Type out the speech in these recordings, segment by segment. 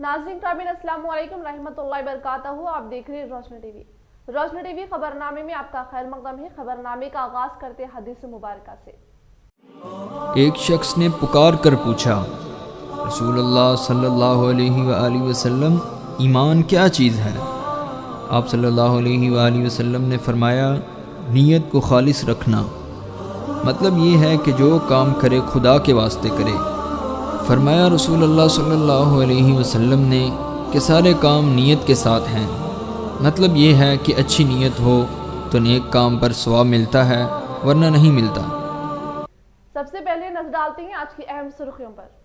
नाज़रीन काबिन अस्सलाम वालेकुम रहमतुल्लाहि बरकातहू। आप देख रहे हैं रोशनी टीवी। रोशनी टीवी खबरनामे में आपका खैर मकदम है। खबरनामे का आगाज करते हदीस मुबारका से। एक शख्स ने पुकार कर पूछा, रसूलुल्लाह सल्लल्लाहु अलैहि वसल्लम, ईमान क्या चीज़ है? आप सल्लल्लाहु अलैहि वसल्लम ने फरमाया, नीयत को खालिस रखना। मतलब ये है कि जो काम करे खुदा के वास्ते करे। फरमाया रसूलुल्लाह सल्लल्लाहु अलैहि वसल्लम ने कि सारे काम नीयत के साथ हैं। मतलब ये है कि अच्छी नीयत हो तो नेक काम पर सवाब मिलता है, वरना नहीं मिलता। सबसे पहले नजर डालते हैं आज की अहम सुर्खियों पर।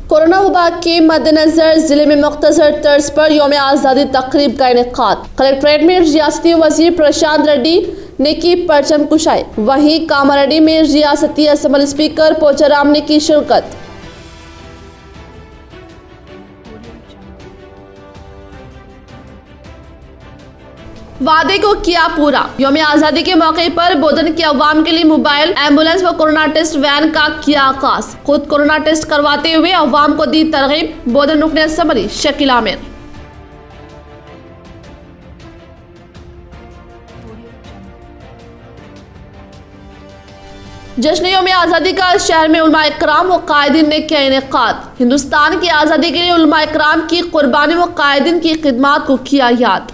कोरोना वबा के मद्देनजर जिले में मुख्तसर तर्ज पर यौम आज़ादी तकरीब का इनेकाद। कलेक्ट्रेट में रियासती वज़ीर प्रशांत रेड्डी ने की परचम कुशाई। वहीं कामारेड्डी में रियासती असम्बली स्पीकर पोचाराम ने की शिरकत। वादे को किया पूरा। यौम आज़ादी के मौके पर बोधन के अवाम के लिए मोबाइल एम्बुलेंस व कोरोना टेस्ट वैन का किया आगाज। खुद कोरोना टेस्ट करवाते हुए अवाम को दी तरगीब। बोधन रुकने असम्बली शकील आमिर। जश्न यौम आज़ादी का शहर में उलमा इकराम व कायदीन ने किया इनेकाद। हिंदुस्तान की आज़ादी के लिए उलमा इकराम की कुर्बानी व कायदीन की खिदमात को किया याद।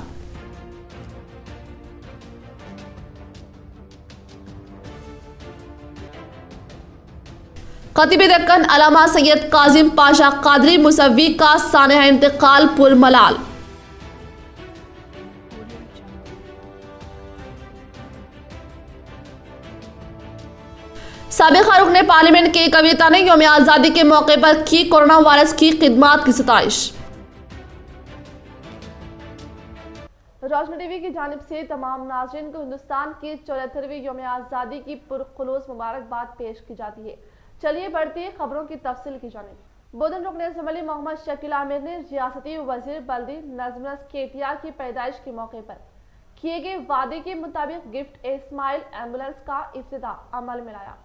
खतीब दक्कन अल्लामा सैयद काजिम पाशा कादरी मुसव्वी का सानहा इंतकाल पुरमलाल। साबिक़ रुकने पार्लियामेंट के कविता ने यौम आज़ादी के मौके पर की कोरोना वायरस की खिदमात की सताइश। रोशनी टीवी की जानिब से तमाम नाज़रीन को हिंदुस्तान की 74वीं यौम आज़ादी की पुरखुलूस मुबारकबाद पेश की जाती है। चलिए बढ़ते हैं खबरों की तफसील की जानिब। बोधन रुकने असम्बली मोहम्मद शकील आमिर ने रियासती वज़ीर बल्दी नजमनस केटीआर की पैदाइश के मौके पर किए गए वादे के मुताबिक गिफ्ट ए स्माइल एम्बुलेंस का इफ्तिताह अमल में लाया।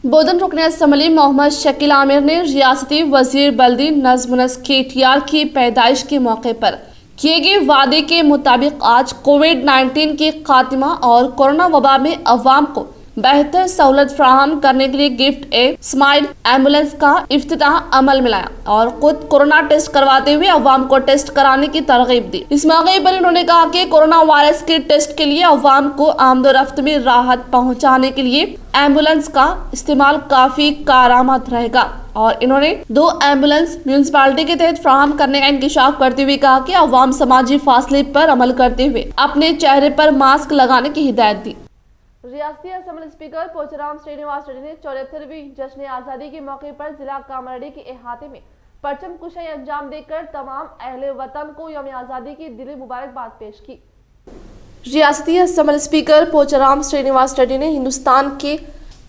बोधन रुकने असम्बली मोहम्मद शकील आमिर ने रियासती वज़ीर बल्दी नजमनस केटीआर की पैदाइश के मौके पर किए गए वादे के मुताबिक आज कोविड-19 के खात्मा और कोरोना वबा में अवाम को बेहतर सहूलत फराहम करने के लिए गिफ्ट ए स्माइल एम्बुलेंस का इफ्तिताह अमल में लाया और खुद कोरोना टेस्ट करवाते हुए अवाम को टेस्ट कराने की तरगीब दी। इस मौके पर उन्होंने कहा कि कोरोना वायरस के टेस्ट के लिए अवाम को आमदोरफ्त में राहत पहुंचाने के लिए एम्बुलेंस का इस्तेमाल काफी कारआमद रहेगा और इन्होंने 2 एम्बुलेंस म्यूनिसिपालिटी के तहत फराहम करने का इंकिशाफ करते हुए कहा कि अवाम समाजी फासले पर अमल करते हुए अपने चेहरे पर मास्क लगाने की हिदायत दी। रियासती असम्बली स्पीकर पोचाराम श्रीनिवास रेड्डी ने 74वीं जश्न आज़ादी के मौके पर जिला कामारेड्डी के अहाते में परचम कुशाई अंजाम देकर तमाम अहले वतन को यौम आज़ादी की दिली मुबारकबाद पेश की। रियासती असम्बली स्पीकर पोचाराम श्रीनिवास रेड्डी ने हिंदुस्तान के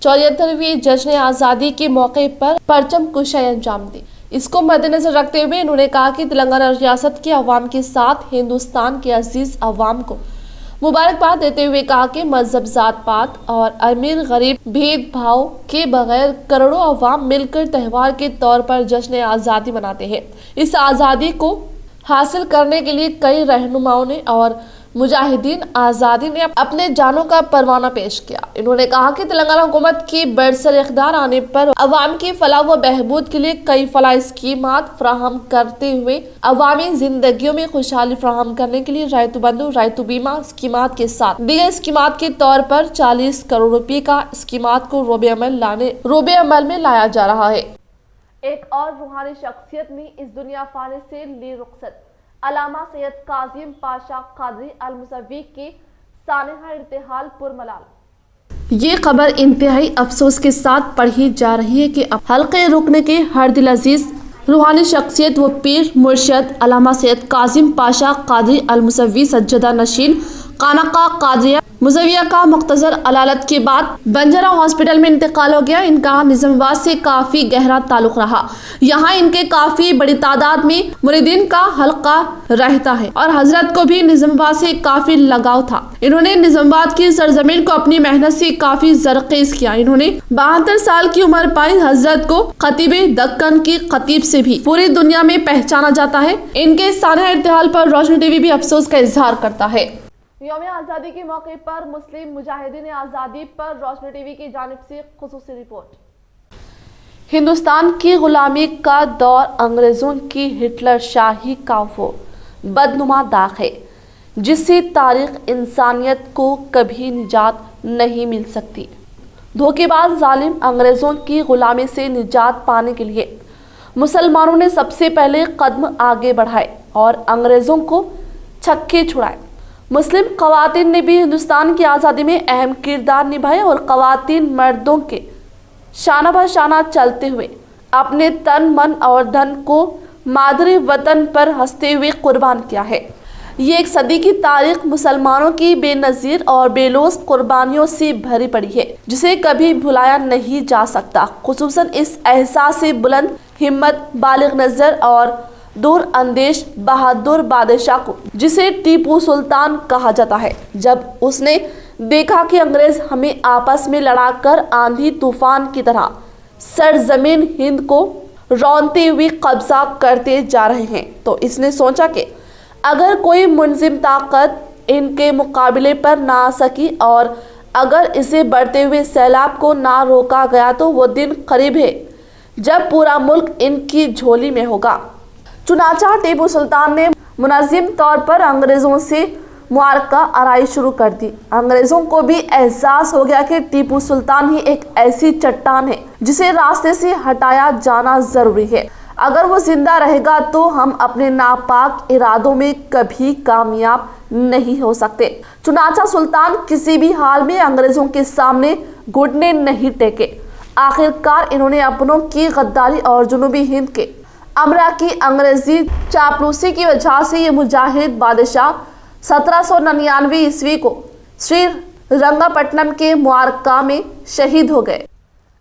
74वीं जश्न आज़ादी के मौके पर परचम कुशाई अंजाम दी। इसको मद्देनजर रखते हुए उन्होंने कहा कि तेलंगाना रियासत के अवाम के साथ हिंदुस्तान के अजीज अवाम को मुबारकबाद देते हुए कहा कि मजहब, जात पात और अमीर गरीब भेदभाव के बगैर करोड़ों अवाम मिलकर त्यौहार के तौर पर जश्न आज़ादी मनाते हैं। इस आज़ादी को हासिल करने के लिए कई रहनुमाओं ने और मुजाहिदीन आज़ादी ने अपने जानों का परवाना पेश किया। इन्होंने कहा कि तेलंगाना हुकूमत की बरसर इख्तियार आने पर अवाम की फलाह व बहबूद के लिए कई फलाह स्कीमात फराहम करते हुए अवामी जिंदगियों में खुशहाली फराहम करने के लिए रैतु बंधु, रैतु बीमा स्कीमात के साथ दीगर स्कीमात के तौर पर 40 करोड़ रुपए का स्कीमात को रोबे अमल में लाया जा रहा है। एक और रूहानी शख्सियत ने इस दुनिया फाने से ली रुखसत। अल्लामा सैयद काजिम पाशा कादरी अल मुसव्वी के सानहा इर्तिहाल पुरमलाल। ये खबर इंतहाई अफसोस के साथ पढ़ी जा रही है कि अब हल्के रुकने के हर दिल अजीज रूहानी शख्सियत व पीर मुर्शद अल्लामा सैयद काजिम पाशा कादरी अल मुसव्वी सज्जदा नशीन खानका कादरिया मुजविया का मुख्तसर अलालत के बाद बंजारा हॉस्पिटल में इंतकाल हो गया। इनका निजामाबाद से काफी गहरा ताल्लुक रहा। यहाँ इनके काफी बड़ी तादाद में मुरीदीन का हल्का रहता है और हजरत को भी निजामाबाद से काफी लगाव था। इन्होंने निजामाबाद की सरजमीन को अपनी मेहनत से काफी जरखेज किया। इन्होंने 72 साल की उम्र पाई। हजरत को खतीबे दक्कन की खतीब से भी पूरी दुनिया में पहचाना जाता है। इनके सानिया इर्तिहाल पर रोशनी टीवी भी अफसोस का इजहार करता है। यौम आज़ादी के मौके पर मुस्लिम मुजाहिदीन आज़ादी पर रोशनी टीवी की जानिब से खुसूसी रिपोर्ट। हिंदुस्तान की गुलामी का दौर अंग्रेजों की हिटलर शाही का वो बदनुमा दाग है जिससे तारीख इंसानियत को कभी निजात नहीं मिल सकती। धोखेबाज जालिम अंग्रेजों की गुलामी से निजात पाने के लिए मुसलमानों ने सबसे पहले कदम आगे बढ़ाए और अंग्रेजों को छक्के छुड़ाए। मुस्लिम ख़वातीन ने भी हिंदुस्तान की आज़ादी में अहम किरदार निभाए और ख़वातीन मर्दों के शाना बशाना चलते हुए अपने तन मन और धन को मादरी वतन पर हंसते हुए कुर्बान किया है। ये एक सदी की तारीख मुसलमानों की बेनज़ीर और बेलोस कुर्बानियों से भरी पड़ी है जिसे कभी भुलाया नहीं जा सकता। खुसूसन इस एहसास से बुलंद हिम्मत, बालिग नज़र और दूर अंदेश बहादुर बादशाह को, जिसे टीपू सुल्तान कहा जाता है, जब उसने देखा कि अंग्रेज हमें आपस में लड़ाकर आंधी तूफान की तरह सरजमीन हिंद को रौंदते हुए कब्जा करते जा रहे हैं, तो इसने सोचा कि अगर कोई मुनजिम ताकत इनके मुकाबले पर ना आ सकी और अगर इसे बढ़ते हुए सैलाब को ना रोका गया तो वो दिन करीब है जब पूरा मुल्क इनकी झोली में होगा। चुनाचा टीपू सुल्तान ने मुनज़्ज़िम तौर पर अंग्रेज़ों से मुआरका आराई शुरू कर दी। अंग्रेज़ों को भी एहसास हो गया कि टीपू सुल्तान ही एक ऐसी चट्टान है जिसे रास्ते से हटाया जाना ज़रूरी है। अगर वो जिंदा रहेगा तो हम अपने नापाक इरादों में कभी कामयाब नहीं हो सकते। चुनाचा सुल्तान किसी भी हाल में अंग्रेज़ों के सामने घुटने नहीं टेके। आखिरकार इन्होंने अपनों की गद्दारी और जनूबी हिंद के अमरा की अंग्रेजी चापलूसी की वजह से ये मुजाहिद बादशाह 1799 ईस्वी को श्री रंगापट्टनम के मुआरका में शहीद हो गए।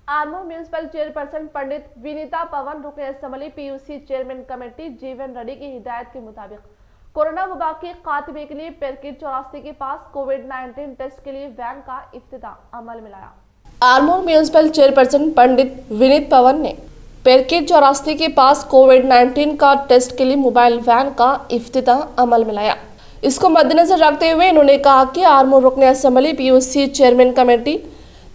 आर्मूर म्यूनिसिपल चेयरपर्सन पंडित विनीता पवन, रुकन असम्बली पीयूसी चेयरमैन कमेटी जीवन रेड्डी की हिदायत के मुताबिक कोरोना वबा के खात्मे के लिए पेरकिट चौरास्ते के पास कोविड-19 टेस्ट के लिए वैन का इफ्तिताह अमल में लाया। आर्मूर म्यूनिसिपल चेयरपर्सन पंडित विनीत पवन ने पेरकिट चौरास्ते के पास कोविड-19 का टेस्ट के लिए मोबाइल वैन का इफ्तिताह अमल में लाया। इसको मद्देनजर रखते हुए उन्होंने कहा कि आर्मूर रुकन असम्बली पीयूसी चेयरमैन कमेटी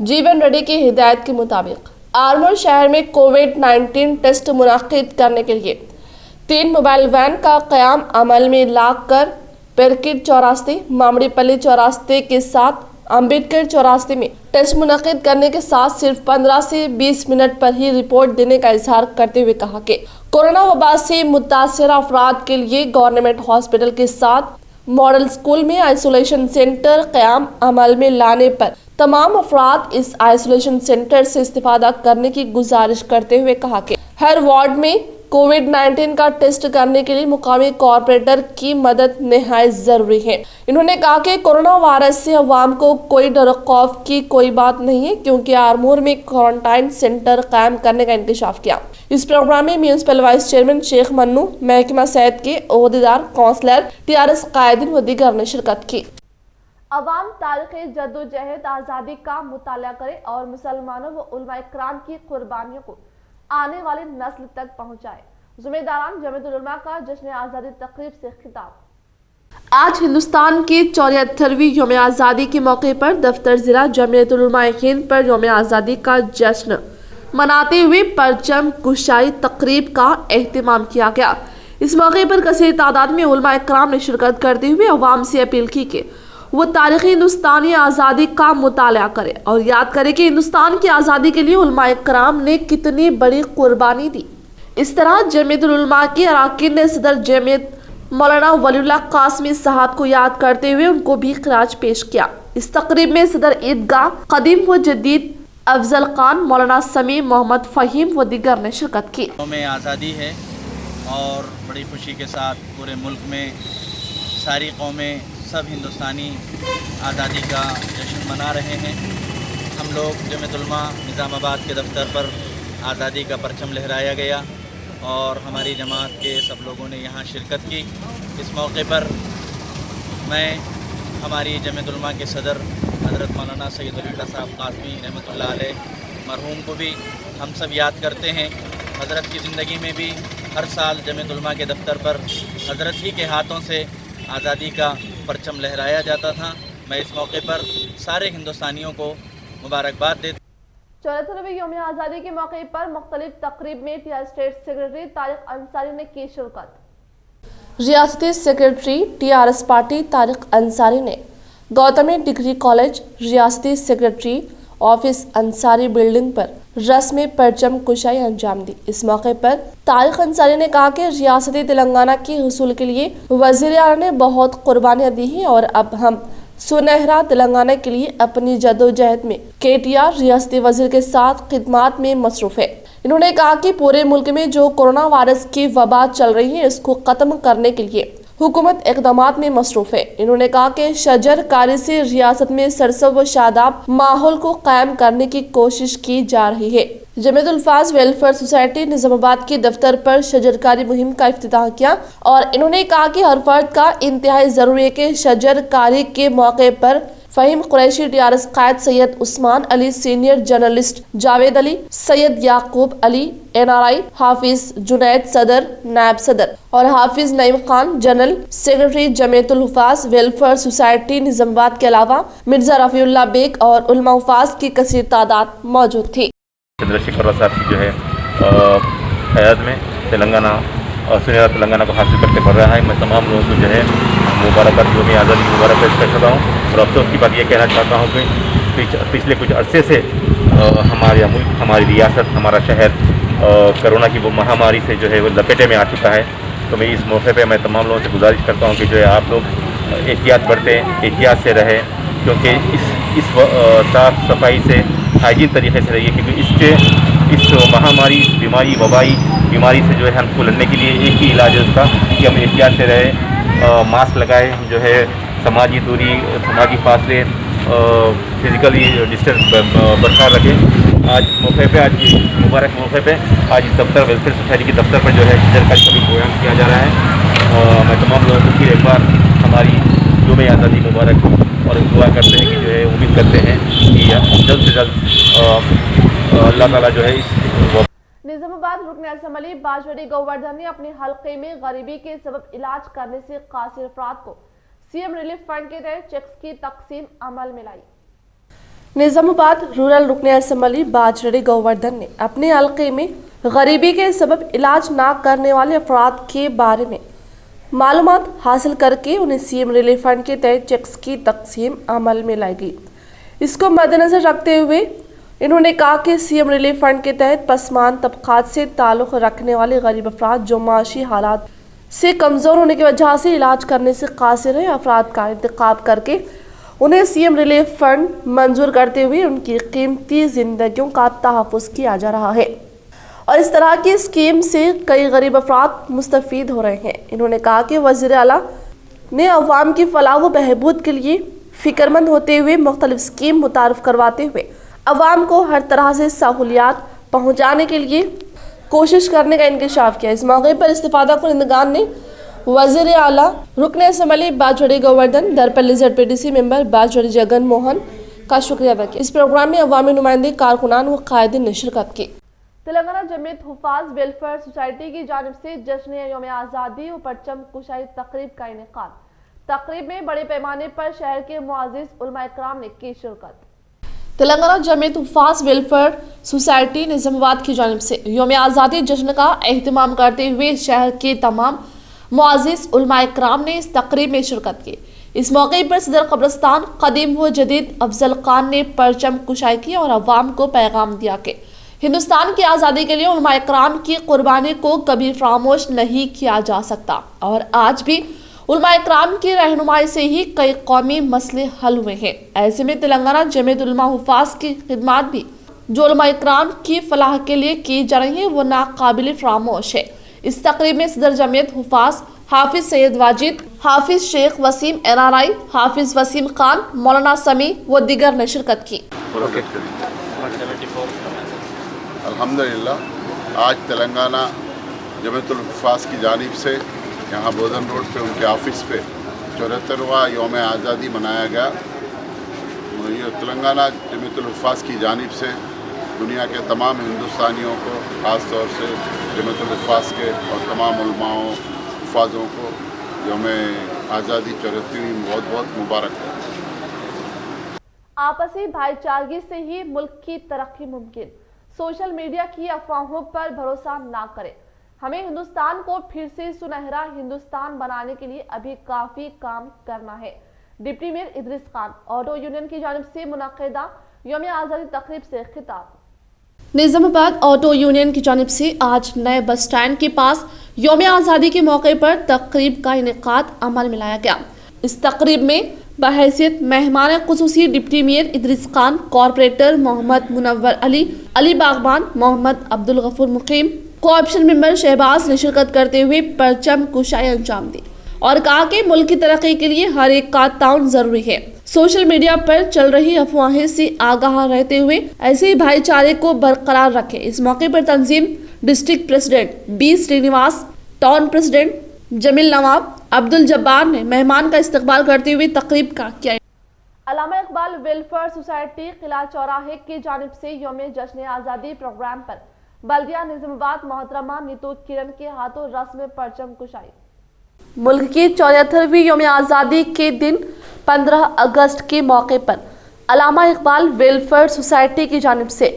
जीवन रेड्डी की हिदायत के मुताबिक आर्मूर शहर में कोविड-19 टेस्ट मुनाकिद करने के लिए 3 मोबाइल वैन का क़याम अमल में लाकर पेरकिट चौरास्ते, मामड़ीपल्ली चौरास्ते के साथ अम्बेडकर चौरास्ते में टेस्ट मुनाकिद करने के साथ सिर्फ 15 से 20 मिनट पर ही रिपोर्ट देने का इजहार करते हुए कहा कि कोरोना वबा से मुतासिर अफराद के लिए गवर्नमेंट हॉस्पिटल के साथ मॉडल स्कूल में आइसोलेशन सेंटर क़याम अमल में लाने पर तमाम अफराद इस आइसोलेशन सेंटर से इस्तेफादा करने की गुजारिश करते हुए कहा कि हर वार्ड में कोविड-19 का टेस्ट करने के लिए मुकामी कॉर्पोरेटर की मदद निहायत ज़रूरी है। इन्होंने कहा कि कोरोना वायरस से अवाम को कोई डर खौफ की कोई बात नहीं है क्योंकि आर्मूर में क्वारंटाइन सेंटर कायम करने का इंकशाफ किया। इस प्रोग्राम में municipal vice chairman Sheikh Mannu, महकमा सेहत के ओहदेदार, काउंसलर, TRS कायदीन व दीगर ने शिरकत की। अवाम तारीख़ जद्दोजहद आज़ादी का मुताला करे और मुसलमानों व उलमाए किराम की कुर्बानियों को आने वाली नस्ल तक पहुंचाए। ज़िम्मेदारान जमीयतुल उलमा का जश्न आज़ादी तकरीब से खिताब। आज हिंदुस्तान की 74वीं यौम आज़ादी के मौके पर दफ्तर ज़िला जमीयतुल उलमा हिंद पर यौम आज़ादी का जश्न मनाते हुए परचम कुशाई तकरीब का एहतमाम किया गया। इस मौके पर कसीर तादाद में उलमा इकराम ने शिरकत करते हुए अवाम से अपील की कि वो तारीख़ी हिंदुस्तानी आज़ादी का मुताला करे और याद करे कि हिंदुस्तान की आज़ादी के लिए उलमा इकराम ने कितनी बड़ी कुर्बानी दी। इस तरह जमीयतुल उलमा के अरकान ने सदर जमीयत मौलाना वलीउल्लाह कासमी साहब को याद करते हुए उनको भी खिराज पेश किया। इस तकरीब में सदर ईदगाह कदीम व जदीद अफजल खान, मौलाना समीम, मोहम्मद फ़हीम व दीगर ने शिरकत की। में आज़ादी है और बड़ी खुशी के साथ पूरे मुल्क में सारी कौमें, सब हिंदुस्तानी आज़ादी का जश्न मना रहे हैं। हम लोग जमीयत उलमा निज़ामाबाद के दफ्तर पर आज़ादी का परचम लहराया गया और हमारी जमात के सब लोगों ने यहाँ शिरकत की। इस मौके पर मैं हमारी जमीयत उलमा के सदर हज़रत मौलाना सैयद अली साहब कासमी रहमतुल्लाह अलैह मरहूम को भी हम सब याद करते हैं। हज़रत की ज़िंदगी में भी हर साल जमीयत उलमा के दफ्तर पर हज़रत ही के हाथों से आज़ादी का परचम लहराया जाता था। मैं इस मौके पर सारे हिंदुस्तानियों को मुबारकबाद देता। 74वें यौम आज़ादी के मौके पर मुख्तलिफ तकरीब में TR state secretary Tariq Ansari ने की शिरकत। रियासती secretary TRS party Tariq Ansari ने गौतमी डिग्री कॉलेज रियासती सेक्रेटरी ऑफिस अंसारी बिल्डिंग पर रस्म परचम कुशाई अंजाम दी। इस मौके पर तारिक अंसारी ने कहा कि रियासती तेलंगाना के हुसूल के लिए वज़ीर आला ने बहुत कुर्बानियां दी हैं और अब हम सुनहरा तेलंगाना के लिए अपनी जदोजहद में केटीआर रियासती वजीर के साथ खिदमात में मसरूफ है। इन्होंने कहा कि पूरे मुल्क में जो कोरोना वायरस की वबा चल रही है इसको खत्म करने के लिए हुकूमत इक़दामात में मसरूफ है। इन्होंने कहा कि शजर कारी से रियासत में सरसब व शादाब माहौल को कायम करने की कोशिश की जा रही है। जमीयत उल-फाज़ वेलफेयर सोसाइटी निज़ामाबाद के दफ्तर पर शजरकारी मुहिम का इफ्तिताह किया और इन्होंने कहा कि हर फर्द का इंतहाई जरूरी है कि शजरकारी के मौके पर फहीम कुरैशी टीआरएस कायद Syed Usman Ali senior journalist Javed Ali Syed Yakub Ali NRI Hafiz Junaid सदर नायब सदर और Hafiz Naeem Khan general secretary Jamiat Ulfaz welfare society Nizamabad के अलावा मिर्जा रफीउल्लाह बेग और उलमा उफ़ाज़ की कसीर तादाद मौजूद थी। चंद्रशेखर साहब की जो है क़यादत में तेलंगाना और सुनहरा तेलंगाना को हासिल करके बढ़ रहा है। मैं तमाम लोगों को जो है मुबारकबाद यौम आज़ादी की मुबारक पेश कर रहा हूँ और अफसोस की बात ये कहना चाहता हूँ कि पिछले कुछ अरसे से हमारे मुल्क, हमारी रियासत, हमारा शहर कोरोना की वो महामारी से जो है वो लपेटे में आ चुका है। तो मैं इस मौके पे मैं तमाम लोगों से गुजारिश करता हूँ कि जो है आप लोग एहतियात बरतें, एहतियात से रहें, क्योंकि इस साफ़ सफाई से हाइजीन तरीके से रहिए, क्योंकि इस महामारी बीमारी वबाई बीमारी से जो है हमको लड़ने के लिए एक ही इलाज है उसका कि हम एहतियात से रहें, मास्क लगाएं, जो है समाजी दूरी, समाजी फासले, फिज़िकली डिस्टेंस बरकरार रखें। आज मौके पे, आज मुबारक मौके पे आज इस दफ्तर वेलफेयर सोसाइटी के दफ्तर पर जो है शजरकारी का भी प्रोग्राम किया जा रहा है। मैं तमाम लोगों को फिर एक बार हमारी यौम आज़ादी मुबारक और दुआ करते हैं कि जो है उम्मीद करते हैं कि जल्द से जल्द अल्लाह ताला जो है इस निज़ामाबाद रुकन असम्बली बाजवड़ी गोवर्धन ने अपने हल्के में गरीबी के सबब इलाज करने से कासिर अफराद को सीएम रिलीफ फंड के तहत चेक्स की तकसीम अमल में लाई। निज़ामाबाद रूरल रुकन असम्बली बाजवड़ी गोवर्धन ने अपने हल्के में गरीबी के सबब इलाज ना करने वाले अफराद के बारे में मालूमात हासिल करके उन्हें सीएम रिलीफ फंड के तहत चेक्स की तकसीम अमल में लाई गई। इसको मद्देनजर रखते हुए इन्होंने कहा कि सीएम रिलीफ फंड के तहत पसमान तबकात से ताल्लुक़ रखने वाले गरीब अफराद जो माशी हालात से कमज़ोर होने की वजह से इलाज करने से कासिर है, अफराद का इंतखाब करके उन्हें सीएम रिलीफ फंड मंजूर करते हुए उनकी कीमती जिंदगियों का तहफ़्फ़ुज़ किया जा रहा है और इस तरह की स्कीम से कई गरीब अफराद मुस्तफ़ीद हो रहे हैं। इन्होंने कहा कि वज़ीर आला ने अवाम की फलाह व बहबूद के लिए फ़िक्रमंद होते हुए मुख्तलिफ स्कीम मुतारफ़ करवाते हुए अवाम को हर तरह से सहूलियात पहुँचाने के लिए कोशिश करने का इंकशाफ किया। इस मौके पर इस्तिफादा कुनिंदगान ने वज़ीर आला रुकन assembly Bajireddy Govardhan Darpalli ZPDC member Bajireddy Jagan Mohan का शुक्रिया अदा किया। इस प्रोग्राम में अवामी नुमाइंदे, कारकुनान व कायदीन ने शिरकत की। तेलंगाना जमीयत हुफ़ाज़ वेलफेयर सोसाइटी की जानिब से जश्न यौम आज़ादी व परचम कुशाई तकरीब का इनेकाद। तकरीब में बड़े पैमाने पर शहर के मुअज़्ज़िज़ उलमा इकराम ने की शिरकत। तेलंगाना जमीयत हुफ़ाज़ वेलफेयर सोसाइटी निज़ामाबाद की जानिब से यौम आज़ादी जश्न का एहतमाम करते हुए शहर के तमाम मुअज़्ज़िज़ उलमा इकराम ने इस तकरीब में शिरकत की। इस मौके पर सदर कब्रिस्तान कदीम व जदीद अफजल खान ने परचम कुशाई की और अवाम को पैगाम दिया कि हिंदुस्तान की आज़ादी के लिए उलमा इकराम की कुर्बानी को कभी फरामोश नहीं किया जा सकता और आज भी उलमा इकराम की रहनुमाई से ही कई कौमी मसले हल हुए हैं। ऐसे में तेलंगाना जमीयत उलमा हुफ़ाज़ की खिदमत भी जो उलमा इकराम की फलाह के लिए की जा रही है वो नाकाबिल फरामोश है। इस तकरीब में सदर जमीयत हुफ़ाज़ हाफिज सैयद वाजिद, हाफिज शेख वसीम NRI, हाफिज वसीम खान, मौलाना समी व दीगर ने शिरकत की। अल्हम्दुलिल्लाह आज तेलंगाना जमीयतुल हुफ़ाज़ की जानिब से यहाँ बोधन रोड पे उनके ऑफिस पे 74वां यौम आज़ादी मनाया गया। ये तेलंगाना जमीयतुल हुफ़ाज़ की जानिब से दुनिया के तमाम हिंदुस्तानियों को, ख़ास तौर से जमीयतुल हुफ़ाज़ के और तमाम उलमाओं हुफ़ाज़ों को यौम आज़ादी 74वीं बहुत बहुत मुबारक हो। आपसी भाईचारगी से ही मुल्क की तरक्की मुमकिन। सोशल मीडिया की अफवाहों पर भरोसा ना करें। हमें हिंदुस्तान को फिर से सुनहरा हिंदुस्तान बनाने के लिए अभी काफी काम करना है। Deputy mayor Idrees Khan auto union की जानिब से मुनक्किदा यौम आज़ादी तकरीब से खिताब। निजामाबाद ऑटो यूनियन की जानिब से आज नए बस स्टैंड के पास यौम आज़ादी के मौके पर तकरीब का इनेकाद अमल में लाया गया। इस तकरीब में बहैसियत मेहमान खुसूसी deputy mayor Idrees Khan, corporator Mohammed Munawar Ali Baghban, Mohammed Abdul Ghafoor Muqeem, co-option member Shahbaz ने शिरकत करते हुए परचम कुशाई अंजाम दी और कहा कि मुल्क की तरक्की के लिए हर एक का ताउन जरूरी है। सोशल मीडिया पर चल रही अफवाहें से आगाह रहते हुए ऐसे ही भाईचारे को बरकरार रखें। इस मौके पर तंजीम district president B Srinivas, town president Jameel Nawab, Abdul Jabbar ने मेहमान का इस्तकबाल करते हुए तकरीब का किया। अल्लामा इकबाल वेलफेयर सोसाइटी किला चौराहे की जानिब से यौम जश्न आज़ादी प्रोग्राम पर बल्दिया निजामाबाद मोहतरमा नीतू किरण के हाथों रस्म परचम कुशाई। मुल्क की 74वीं यौम आज़ादी के दिन 15 अगस्त के मौके पर अल्लामा इकबाल वेलफेयर सोसाइटी की जानिब से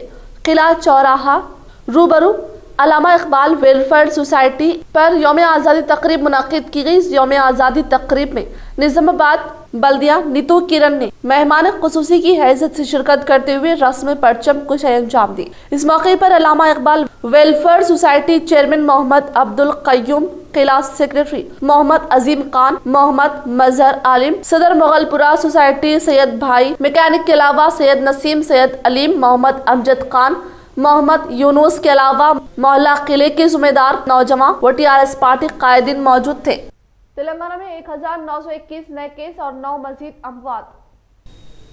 किला चौराहा रूबरू अल्लामा इकबाल वेलफेयर सोसाइटी पर यौम आज़ादी तकरीब मुनक्किद की गई। इस यौम आज़ादी तकरीब में निजामाबाद बल्दिया नीतू किरण ने मेहमान खुसूसी की हैसियत से शिरकत करते हुए रस्म परचम कुशाई अंजाम दी। इस मौके पर Allama Iqbal welfare society chairman Mohammed Abdul Qayyum, किला सेक्रेटरी मोहम्मद अजीम खान, मोहम्मद मजहर आलिम, सदर मुगलपुरा सोसाइटी सैयद भाई मैकेनिक के अलावा सैयद नसीम, सैयद अलीम, मोहम्मद अमजद खान, मोहम्मद यूनुस के अलावा मोहल्ला किले के जिम्मेदार नौजवान व TRS पार्टी कायदीन मौजूद थे। तेलंगाना में 1921 नए केस और 9 मजीद अमवात।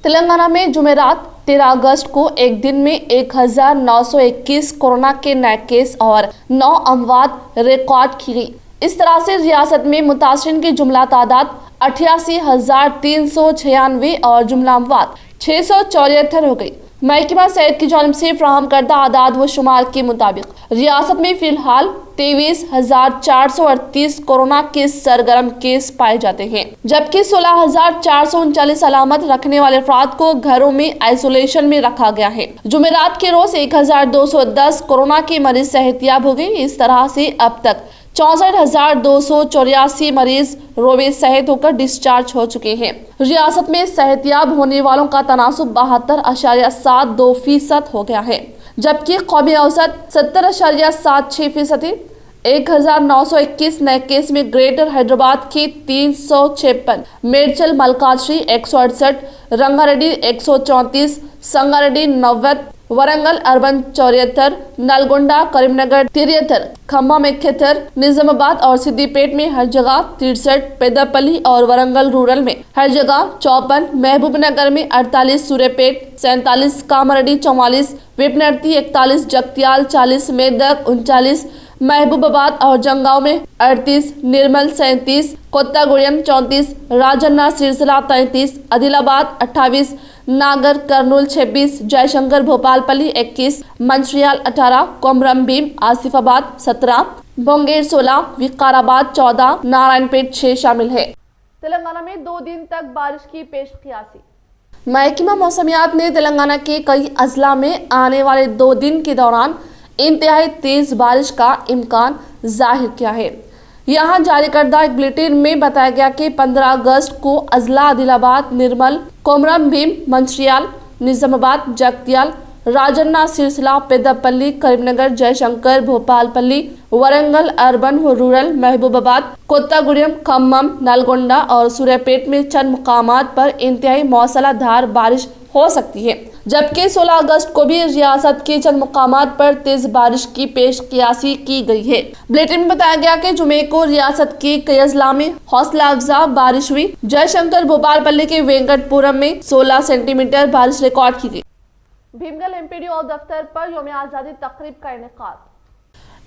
तेलंगाना में जुमेरात 13 अगस्त को एक दिन में 1921 कोरोना के नए केस और 9 अमवात रिकॉर्ड की गई। इस तरह से रियासत में मुतासिरीन की जुमला तादाद 88,396 और जुमला अमवात 674 हो गई। महकमा सेहत की जानिब से फराहम करदा आदाद व शुमार के मुताबिक रियासत में फिलहाल 23,438 कोरोना के सरगर्म केस पाए जाते हैं, जबकि 16,439 अलामत रखने वाले अफराद को घरों में आइसोलेशन में रखा गया है। जुमेरात के रोज 1,210 कोरोना के मरीज सेहतियाब हो गए। इस तरह से अब तक 64,284 मरीज रोवे सेहत होकर डिस्चार्ज हो चुके हैं। रियासत में सेहतियाब होने वालों का तनासुब 72.72% हो गया है, जबकि कौमी औसत 70.76% है। 1921 नए केस में ग्रेटर हैदराबाद के 356, मेडचल मलकाश्री 168, रंगारेड्डी 134, संगारेड्डी 90, वरंगल अर्बन 74, नलगोंडा करीमनगर 73, खम्मा में 71, निजामाबाद और सिद्दीपेट में हर जगह 63, पेदापल्ली और वरंगल रूरल में हर जगह 54, महबूबनगर में 48, सूर्यपेट 47, कामारेड्डी 44, विपनर्ती 41, जगतियाल 40, मेदक 39, महबूबाबाद और जंगांव में 38, निर्मल 37, कोत्तागुड़ियम 34, राजन्ना सिरसिला 33, आदिलाबाद 28, नागर कर्नूल 26, जयशंकर भोपालपल्ली 21, मंचिरियाल 18, कोमरम भीम आसिफाबाद 17, बोंगेर 16, विकाराबाद 14, नारायणपेट 6 शामिल है। तेलंगाना में 2 दिन तक बारिश की पेशकियासी। महकमा मौसमियात ने तेलंगाना के कई अजला में आने वाले 2 दिन के दौरान इंतहाई तेज बारिश का इम्कान जाहिर किया है। यहाँ जारी करदा एक बुलेटिन में बताया गया कि 15 अगस्त को अजला आदिलाबाद, निर्मल, कोमरम भीम, मंचिरियाल, निजामाबाद, जगतियाल, राजन्ना सिरसिला, पेदापल्ली, करीमनगर, जयशंकर भोपालपल्ली, वरंगल अर्बन व रूरल, महबूबाबाद, कोत्तागुड़ियम, खम्मम, नलगोंडा और सूर्यापेट में चंद मुकामात पर इंतहाई मौसलाधार बारिश ہو سکتی ہے، جبکہ 16 اگست کو بھی ریاست کے چند مقامات پر تیز بارش کی پیش قیاسی کی گئی ہے۔ بلیٹن میں بتایا گیا کہ جمعے کو ریاست کے کئی اضلاع میں حوصلہ افزا بارش ہوئی۔ جے شنکر بھوپال پلی کے وینکٹ پورم میں 16 سینٹی میٹر بارش ریکارڈ کی گئی۔ بھیمگل MPDO دفتر پر یوم آزادی تقریب کا انعقاد۔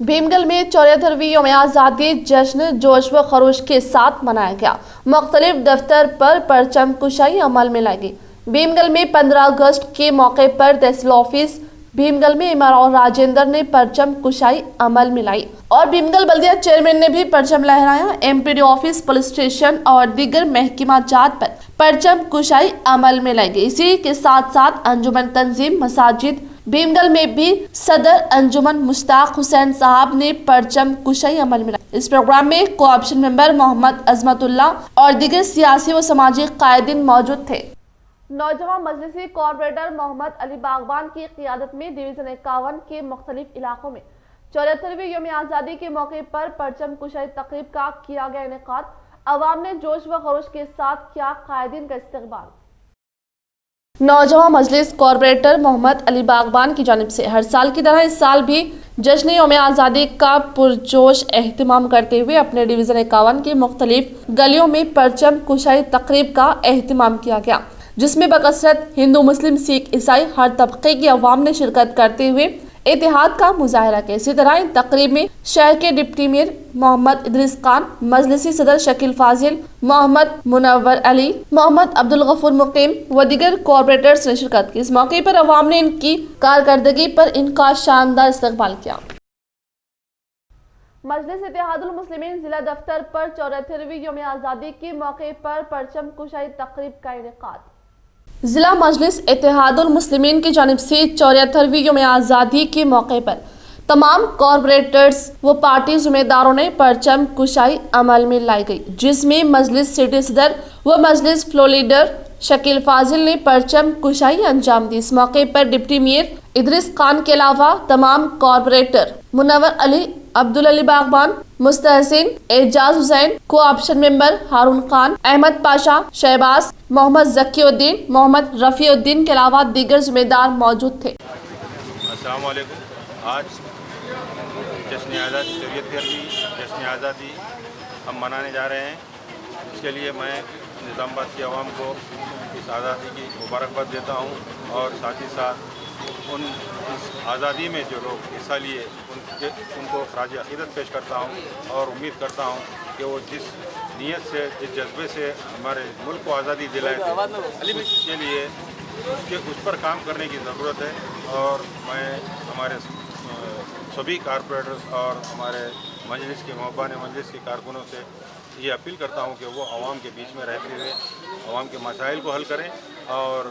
بھیمگل میں 74ویں یوم آزادی جشن جوش و خروش کے ساتھ منایا گیا۔ مختلف دفتر پر پرچم کشائی عمل میں لائی گئی۔ بھیمگل میں 15 اگست کے موقع پر تحصیل آفس بھیمگل میں امراؤ راجندر نے پرچم کشائی عمل میں لائی اور بھیمگل بلدیہ چیئرمین نے بھی پرچم لہرایا۔ MPDO آفس، پولیس اسٹیشن اور دیگر محکمہ جات پر پرچم کشائی عمل میں لائی گئی۔ اسی کے ساتھ ساتھ انجمن تنظیم مساجد بھیمگل میں بھی صدر انجمن مشتاق حسین صاحب نے پرچم کشائی عمل میں لائی۔ اس پروگرام میں کوآپشن ممبر محمد عظمت اللہ اور دیگر سیاسی و سماجی قائدین موجود تھے۔ نوجوان مجلسی کارپوریٹر محمد علی باغبان کی قیادت میں ڈویژن 51 کے مختلف علاقوں میں 74ویں یوم آزادی کے موقع پر پرچم کشائی تقریب کا کیا گیا انعقاد۔ عوام نے جوش و خروش کے ساتھ کیا قائدین کا استقبال۔ نوجوان مجلس کارپوریٹر محمد علی باغبان کی جانب سے ہر سال کی طرح اس سال بھی جشن یوم آزادی کا پرجوش اہتمام کرتے ہوئے اپنے ڈویژن 51 کے مختلف گلیوں میں پرچم کشائی تقریب کا اہتمام کیا گیا، جس میں بکثرت ہندو، مسلم، سکھ، عیسائی ہر طبقے کی عوام نے شرکت کرتے ہوئے اتحاد کا مظاہرہ کیا۔ اسی طرح ان تقریب میں شہر کے ڈپٹی میئر محمد ادریس خان، مجلسی صدر شکیل فاضل، محمد منور علی، محمد عبدالغفور مقیم و دیگر کارپوریٹرز نے شرکت کی۔ اس موقع پر عوام نے ان کی کارکردگی پر ان کا شاندار استقبال کیا۔ مجلس اتحاد المسلمین ضلع دفتر پر 74ویں یوم آزادی کے موقع پر پرچم کشائی تقریب کا انعقاد۔ ضلع مجلس اتحاد المسلمین کی جانب سے 74ویں یوم آزادی کے موقع پر تمام کارپوریٹرز و پارٹی ذمہ داروں نے پرچم کشائی عمل میں لائی گئی، جس میں مجلس سٹی صدر و مجلس فلور لیڈر شکیل فاضل نے پرچم کشائی انجام دی۔ اس موقع پر ڈپٹی میئر ادریس خان کے علاوہ تمام کارپوریٹر منور علی، عبدالعلی باغبان، مستحسن، اعجاز حسین، کوآپشن ممبر ہارون خان، احمد پاشا، شہباز، محمد ذکی الدین، محمد رفیع الدین کے علاوہ دیگر ذمہ دار موجود تھے۔ السلام علیکم۔ آج جشن آزادی 74ویں جشن آزادی ہم منانے جا رہے ہیں۔ اس کے لیے میں نظام آباد کی عوام کو اس آزادی کی مبارکباد دیتا ہوں اور ساتھ ہی ساتھ اس آزادی میں جو لوگ حصہ لیے ان کو خراج عقیدت پیش کرتا ہوں اور امید کرتا ہوں کہ وہ جس نیت سے، جس جذبے سے ہمارے ملک کو آزادی دلائے تھے، اس کے لیے اس پر کام کرنے کی ضرورت ہے۔ اور میں ہمارے سبھی کارپوریٹرز اور ہمارے مجلس کے محبان مجلس کے کارکنوں سے یہ اپیل کرتا ہوں کہ وہ عوام کے بیچ میں رہتے ہوئے عوام کے مسائل کو حل کریں۔ اور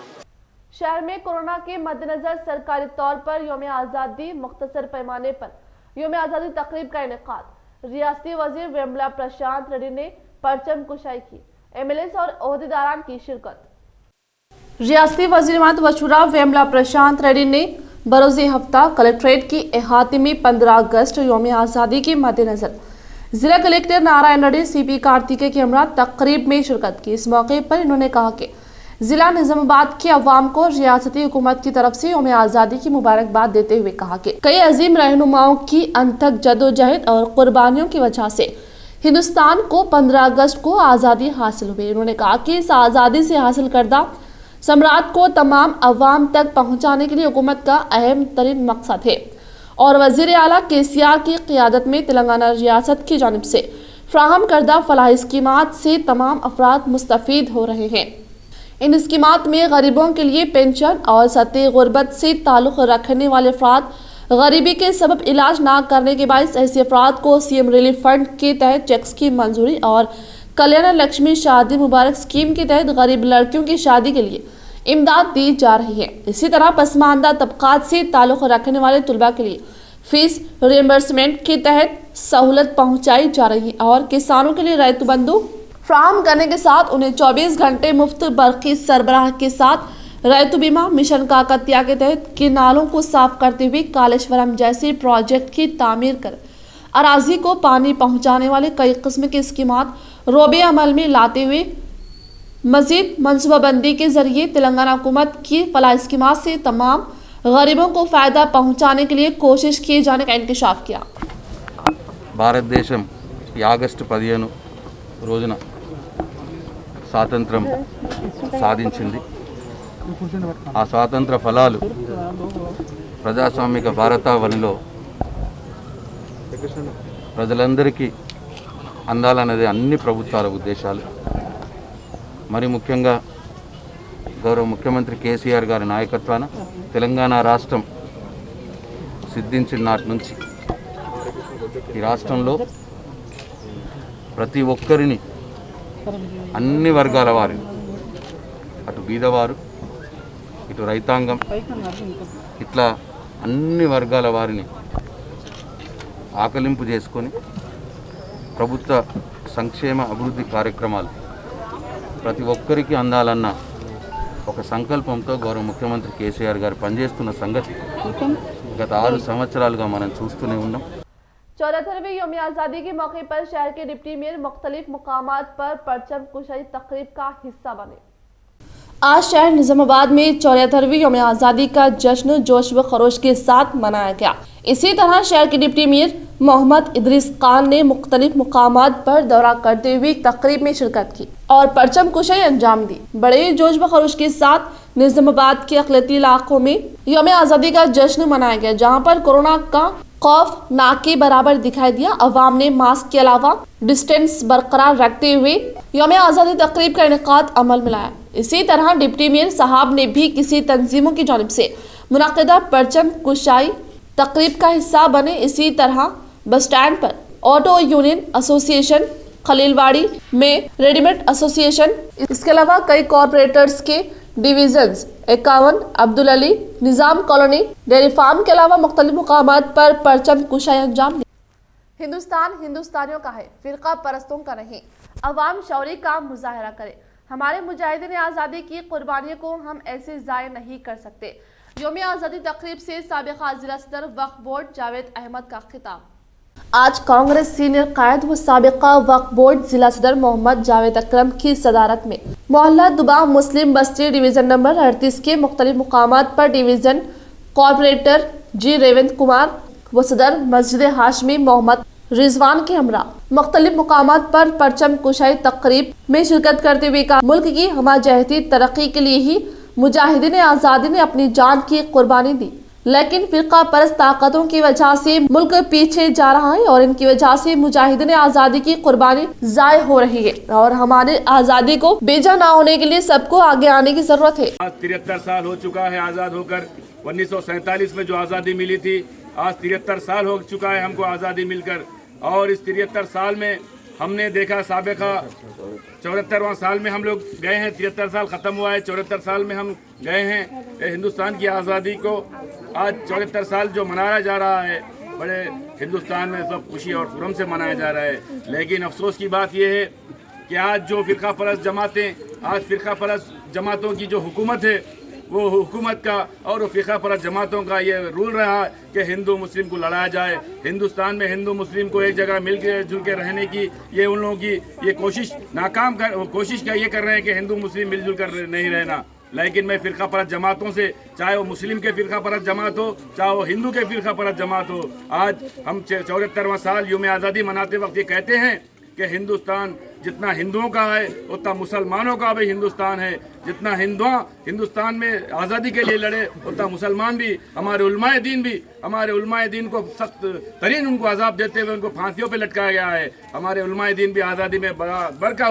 شہر میں کورونا کے مد نظر سرکاری طور پر یوم آزادی مختصر پیمانے پر یوم آزادی تقریب کا انعقاد۔ ریاستی وزیر ویملا پرشانت ریڈی نے پرچم کشائی کی، MLAs اور عہدیداران کی شرکت۔ ریاستی وزیر امارت و شورا ویملا پرشانت ریڈی نے بروز ہفتہ کلکٹریٹ کی احاطے میں 15 اگست یوم آزادی کے مد نظر ضلع کلکٹر نارائن ریڈی CP کارتکے کے ہمراہ تقریب میں شرکت کی۔ اس موقع پر انہوں نے کہا کہ ضلع نظام آباد کے عوام کو ریاستی حکومت کی طرف سے یوم آزادی کی مبارکباد دیتے ہوئے کہا کہ کئی عظیم رہنماؤں کی انتھک جدوجہد اور قربانیوں کی وجہ سے ہندوستان کو 15 اگست کو آزادی حاصل ہوئی۔ انہوں نے کہا کہ اس آزادی سے حاصل کردہ ثمرات کو تمام عوام تک پہنچانے کے لیے حکومت کا اہم ترین مقصد ہے اور وزیر اعلیٰ KCR کی قیادت میں تلنگانہ ریاست کی جانب سے فراہم کردہ فلاحی اسکیمات سے تمام افراد مستفید ہو رہے ہیں۔ ان اسکیمات میں غریبوں کے لیے پینشن اور سطح غربت سے تعلق رکھنے والے افراد غریبی کے سبب علاج نہ کرنے کے باعث ایسے افراد کو CM ریلیف فنڈ کے تحت چیکس کی منظوری اور کلیانہ لکشمی شادی مبارک اسکیم کے تحت غریب لڑکیوں کی شادی کے لیے امداد دی جا رہی ہے۔ اسی طرح پسماندہ طبقات سے تعلق رکھنے والے طلباء کے لیے فیس ریمبرسمنٹ کے تحت سہولت پہنچائی جا رہی ہے اور کسانوں کے لیے ریت بندو فراہم کرنے کے ساتھ انہیں 24 گھنٹے مفت برقی سربراہ کے ساتھ ریتو بیمہ مشن کاکتیہ کے تحت کنالوں کو صاف کرتے ہوئے کالیشورم جیسے پروجیکٹ کی تعمیر کر اراضی کو پانی پہنچانے والے کئی قسم کے اسکیمات روبے عمل میں لاتے ہوئے मजीद मनसूबा बंदी के जरिए तेलंगाना हुकूमत की फलाह स्कीमात से तमाम गरीबों को फ़ायदा पहुँचाने के लिए कोशिश किए जाने का इंकशाफ किया। భారతదేశం ఈ ఆగస్టు 15 రోజున స్వాతంత్రం సాధించింది. ఆ స్వాతంత్ర ఫలాలు ప్రజాస్వామిక భారతావనిలో ప్రజలందరికీ అందాలన్నది అన్ని ప్రభుత్వాల ఉద్దేశాలు. మరి ముఖ్యంగా గౌరవ ముఖ్యమంత్రి కేసీఆర్ గారి నాయకత్వాన తెలంగాణ రాష్ట్రం సిద్ధించిన నాటి నుంచి ఈ రాష్ట్రంలో ప్రతి ఒక్కరిని అన్ని వర్గాల వారిని, అటు బీదవారు ఇటు రైతాంగం, ఇట్లా అన్ని వర్గాల వారిని ఆకలింపు చేసుకొని ప్రభుత్వ సంక్షేమ అభివృద్ధి కార్యక్రమాలు ప్రతి ఒక్కరికి అందాలన్న ఒక సంకల్పంతో గౌరవ ముఖ్యమంత్రి కేసీఆర్ గారు పనిచేస్తున్న సంగతి గత 6 సంవత్సరాలుగా మనం చూస్తూనే ఉన్నాం. 74वें यौम आज़ादी के मौके पर शहर के डिप्टी मेयर मुख्तलिफ मुकामात पर परचम कुशाई तकरीब का हिस्सा बने। आज शहर निजामाबाद में 74वीं यौम आज़ादी का जश्न जोश व खरोश के साथ मनाया गया। इसी तरह शहर के डिप्टी मेयर मोहम्मद इदरीस खान ने मुख्तलिफ मुकामात पर दौरा करते हुए तकरीब में शिरकत की और परचम कुशाई अंजाम दी। बड़े जोश व खरोश के साथ निजामाबाद के अक़लियती इलाकों में यौम आज़ादी का जश्न मनाया गया, जहाँ पर कोरोना का खौफ ना के बराबर दिखाई दिया। अवाम ने मास्क के अलावा डिस्टेंस बरकरार रखते हुए यौम आज़ादी तकरीब का इनेकाद अमल में लाया। इसी तरह डिप्टी मेयर साहब ने भी किसी तंजीमों की जानिब से मुनक़िदा परचम कुशाई तकरीब का हिस्सा बने। इसी तरह बस स्टैंड पर ऑटो यूनियन एसोसिएशन, खलीलवाड़ी में रेडीमेड एसोसिएशन, इसके अलावा कई कॉरपोरेटर्स के डिवीजन्स 51, अब्दुल अली, निज़ाम कॉलोनी, डेयरी फार्म के अलावा मुख्तलिफ मुकामात पर परचम कुशाई अंजाम दी। हिंदुस्तान हिंदुस्तानियों का है, फिरका परस्तों का नहीं। अवाम शौरी का मुजाहरा करे। हमारे मुजाहिदीन आज़ादी की कुर्बानियों को हम ऐसे ज़ाय नहीं कर सकते। यौम आज़ादी तकरीब से साबिक़ा जिला सदर वक्फ बोर्ड जावेद अहमद का खिताब। आज कांग्रेस सीनियर कायद व साबिक़ा वक्फ बोर्ड जिला सदर मोहम्मद जावेद अकरम की सदारत में मोहल्ला दुबा मुस्लिम बस्ती डिवीज़न नंबर 38 के मुख्तलिफ मुकामात पर डिवीज़न कॉरपोरेटर जी रेवंत कुमार व सदर मस्जिद हाशमी मोहम्मद रिजवान के हमरा मुख्तलिफ मुकामात पर परचम कुशाई तकरीब में शिरकत करते हुए कहा, मुल्क की हमाजहती तरक्की के लिए ही मुजाहिदीन आज़ादी ने अपनी जान की कुर्बानी दी, लेकिन फिरका परस्त ताकतों की वजह से मुल्क पीछे जा रहा है और इनकी वजह से मुजाहिदीन आज़ादी की कुर्बानी ज़ाय हो रही है और हमारे आज़ादी को बेजा ना होने के लिए सबको आगे आने की जरूरत है। आज 73 साल हो चुका है आज़ाद होकर। 1947 में जो आज़ादी मिली थी, आज 73 साल हो चुका है हमको आज़ादी मिलकर। और इस 73 साल में हमने देखा साबिक़ा 74वां साल में हम लोग गए हैं, 73 साल ख़त्म हुआ है, 74 साल में हम गए हैं। हिंदुस्तान की आज़ादी को आज 74 साल जो मनाया जा रहा है, बड़े हिंदुस्तान में सब खुशी और खुरम से मनाया जा रहा है। लेकिन अफसोस की बात यह है कि आज जो फ़िरका परस्त जमातें, आज फ़िरका परस्त जमातों की जो हुकूमत है, वो हुकूमत का और फ़िरका परस्त जमातों का ये रूल रहा कि हिंदू मुस्लिम को लड़ाया जाए। हिंदुस्तान में हिंदू मुस्लिम को एक जगह मिल के जुल के रहने की ये उन लोगों की ये कोशिश कोशिश ये कर रहे हैं कि हिंदू मुस्लिम मिलजुल कर नहीं रहना। लेकिन मैं फ़िरका परस्त जमातों से, चाहे वो मुस्लिम के फ़िरका परस्त जमात हो, चाहे वो हिंदू के फ़िरका परस्त जमात हो, आज हम 74वां साल यौम आज़ादी मनाते वक्त ये कहते हैं कि हिंदुस्तान जितना हिंदुओं का है उतना मुसलमानों का भी हिंदुस्तान है। जितना हिंदुस्तान में आज़ादी के लिए लड़े उतना मुसलमान भी, हमारे उलमाए दीन को सख्त तरीन उनको अजाब देते हुए उनको फांसियों पे लटकाया गया है। हमारे उलमाए दीन भी आज़ादी में बराबर का